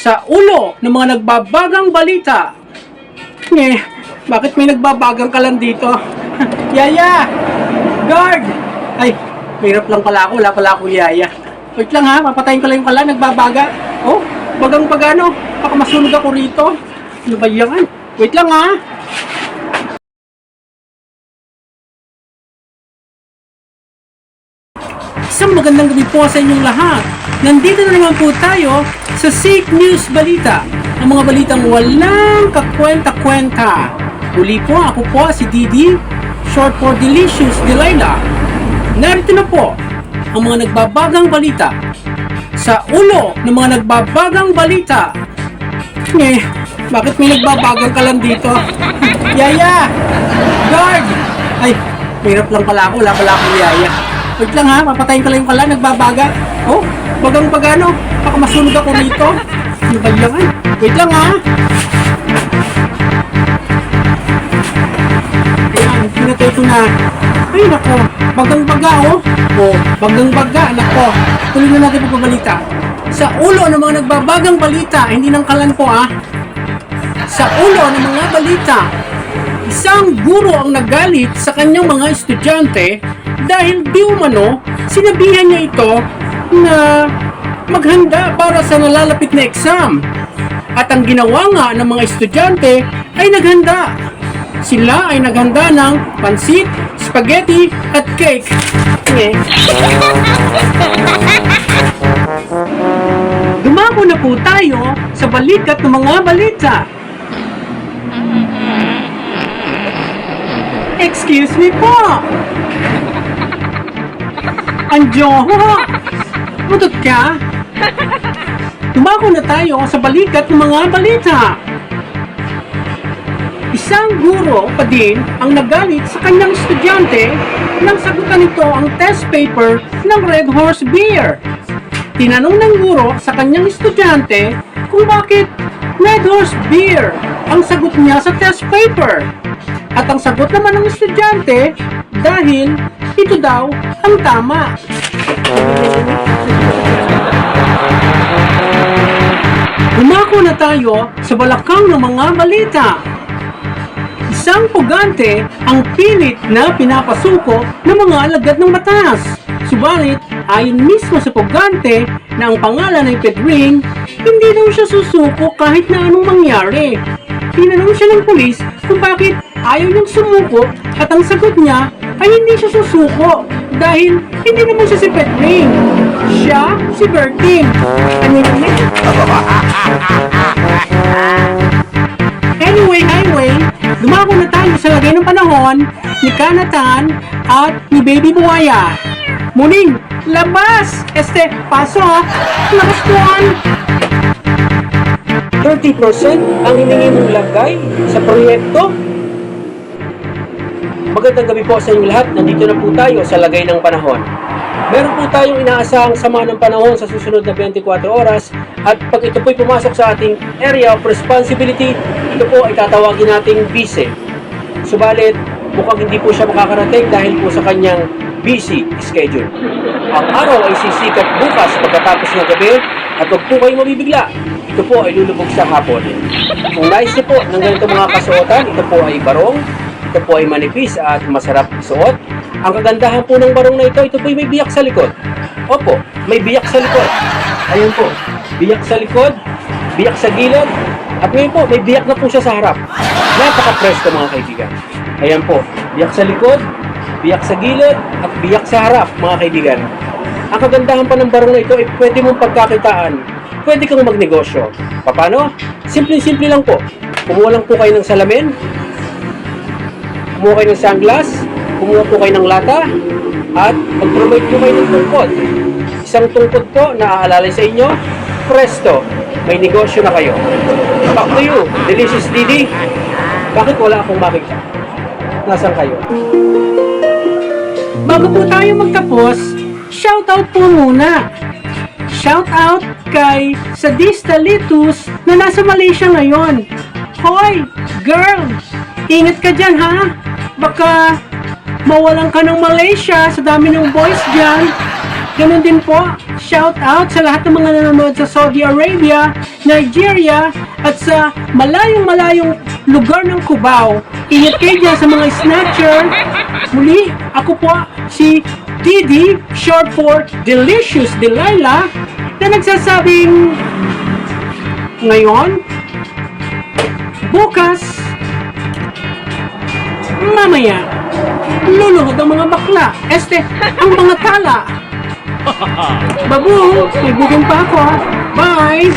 sa ulo ng mga nagbabagang balita. Bakit may nagbabagang ka lang dito? Yaya! Guard! Ay, mahirap lang pala ako. Wala pala ako yaya. Wait lang ha, papatayin ko lang yung kala, nagbabaga. Oh, bagang pagano. Baka masunog ako rito. Ano ba yan? Wait lang ha. Isang magandang gabi po sa inyong lahat. Nandito na naman po tayo sa Fake News Balita. Ang mga balitang walang kakwenta-kwenta. Uli po, ako po si Didi, short for Delicious Delilah. Narito na po ang mga nagbabagang balita. Sa ulo ng mga nagbabagang balita. Bakit may nagbabagang ka lang dito? Yaya! Guard! Ay, mahirap lang pala ako. Wala pala akong yaya. Wait lang ha, papatayin ko lang yung kala, nagbabaga. Oh, bagang pagano. Baka masunog ako rito. Ano ba yan? Wait lang ha. Ayan, pinatay ko na. Ay nako, bagang baga oh. Oh, bagang baga, nako. Tuloy na natin pagbabalita. Sa ulo ng mga nagbabagang balita, hindi ng kalan po ah. Sa ulo ng mga balita, isang guro ang nagalit sa kanyang mga estudyante dahil di umano sinabihan niya ito na maghanda para sa nalalapit na exam. At ang ginawa nga ng mga estudyante ay naghanda. Sila ay naghanda ng pansit, spaghetti at cake. Dumako na po tayo sa balikat ng mga balita. Excuse me po. Anjoho! Mutot ka? Dumako na tayo sa balikat ng mga balita. Isang guro pa din ang nagalit sa kanyang estudyante nang sagutan nito ang test paper ng Red Horse Beer. Tinanong ng guro sa kanyang estudyante kung bakit Red Horse Beer ang sagot niya sa test paper. At ang sagot naman ng estudyante dahil ito daw ang tama. Dumako na tayo sa balakang ng mga balita. Isang pugante ang pilit na pinapasuko ng mga alagad ng batas. Subalit, ayon mismo sa pugante na ang pangalan ay Pedring, hindi daw siya susuko kahit na anong mangyari. Tinanong siya ng pulis kung bakit ayaw niyang sumuko at ang sagot niya ay hindi siya susuko dahil hindi naman siya si Pedring. Siya si Berting. Anyway, dumako na tayo sa lagay ng panahon ni Kanatan at ni Baby Buhaya. Muning, labas! Paso ha! Labas tuwan! 30% ang hiningi mong lagay sa proyekto. Magandang gabi po sa inyong lahat. Nandito na po tayo sa lagay ng panahon. Meron po tayong inaasahang sama ng panahon sa susunod na 24 oras at pag ito po'y pumasok sa ating area of responsibility, ito po ay tatawagin nating busy. Subalit, mukhang hindi po siya makakarating dahil po sa kanyang busy schedule. Ang araw ay sisikat bukas pagkatapos ng gabi at huwag po kayong mabibigla. Ito po ay lulubog sa hapon. Kung nais niyo po ng ganito mga kasuotan, ito po ay barong, ito po ay manipis at masarap isuot. Ang kagandahan po ng barong na ito po ay may biyak sa likod. Opo, may biyak sa likod. Ayun po, biyak sa likod, biyak sa gilid, at ngayon po, may biyak na po siya sa harap. Napaka-presko mga kaibigan. Ayan po, biyak sa likod, biyak sa gilid, at biyak sa harap mga kaibigan. Ang kagandahan pa ng barong na ito ay pwede mong pagkakitaan. Pwede kang magnegosyo. Paano? Simple-simple lang po. Kumuha lang po kayo ng salamin, kumuha kayo ng sunglass, kumuha po kayo ng lata, at mag-provide po kayo ng tungkod. Isang tungkod po na aalalay sa inyo, presto, may negosyo na kayo. Back to you, Delicious Didi. Bakit wala akong makita? Nasaan kayo? Bago po tayo magtapos, shoutout po muna. Shoutout kay Sadista Litus na nasa Malaysia ngayon. Hoy, girl! Ingat ka dyan ha! Baka mawalan ka ng Malaysia sa dami ng boys dyan. Ganun din po, shout out sa lahat ng mga nanonood sa Saudi Arabia, Nigeria, at sa malayong lugar ng Cubao. Ingat kayo dyan sa mga snatcher. Muli, ako po si Didi, short for Delicious Delilah, na nagsasabing ngayon, bukas, mamaya, luluhod ang mga bakla. Ang mga tala. Babu, may bugin pa ako ha. Bye!